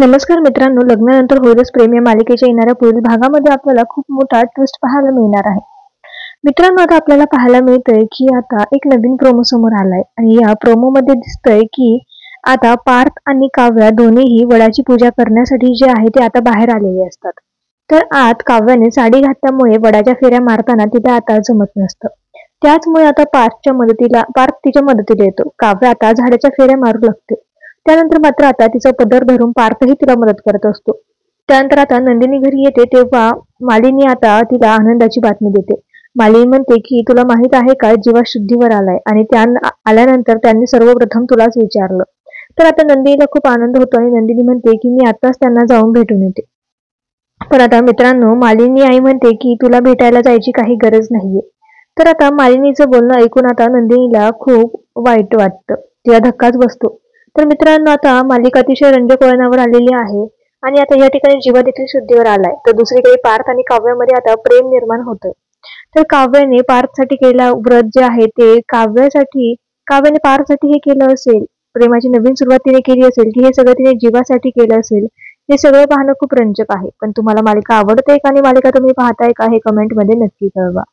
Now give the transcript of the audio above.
नमस्कार मित्रांनो, लग्नानंतर होईलच प्रेम या मालिकेच्या येणाऱ्या पुढील भागामध्ये आपल्याला खूप मोठा ट्विस्ट पाहायला मिळणार आहे. मित्रांनो, आता आपल्याला पाहायला मिळतंय की आता एक नवीन प्रोमो समोर आलाय आणि या प्रोमो मध्ये दिसतंय की आता पार्थ आणि काव्या दोन्हीही वडाची पूजा करण्यासाठी जे आहे ते आता बाहेर आलेले असतात. तर आत काव्याने साडी घातल्यामुळे वडाच्या फेऱ्या मारताना तिला आता जमत नसतं. त्याचमुळे आता पार्थ तिच्या मदतीला येतो. काव्य आता झाडाच्या फेऱ्या मारू लागते. त्यानंतर मात्र आता तिचा पदर धरून पार्थही तिला मदत करत असतो. त्यानंतर आता नंदिनी घरी येते तेव्हा मालिनी आता तिला आनंदाची बातमी देते. मालिनी म्हणते की तुला माहित आहे का, जीवा शुद्धीवर आलाय आणि आल्यानंतर त्यांनी सर्वप्रथम तुलाच विचारलं. तर आता नंदिनीला खूप आनंद होतो आणि नंदिनी म्हणते की मी आताच त्यांना जाऊन भेटून येते. पण आता मित्रांनो, मालिनी आई म्हणते की तुला भेटायला जायची काही गरज नाहीये. तर आता मालिनीचं बोलणं ऐकून आता नंदिनीला खूप वाईट वाटतं. तिला धक्काच बसतो. तर मित्रांनो, आता मालिका अतिशय रंजक वळणावर आलेली आहे आणि आता या ठिकाणी जीवा देखील शुद्धीवर आलाय. तर दुसरीकडे पार्थ आणि काव्यामध्ये आता प्रेम निर्माण होतंय. तर काव्याने पार्थसाठी केलेला व्रत जे आहे ते काव्याने पार्थसाठी हे केलं असेल, प्रेमाची नवीन सुरुवात तिने केली असेल, की हे सगळं तिने जीवासाठी केलं असेल, हे सगळं पाहणं खूप रंजक आहे. पण तुम्हाला मालिका आवडते का आणि मालिका तुम्ही पाहताय का, हे कमेंटमध्ये नक्की कळवा.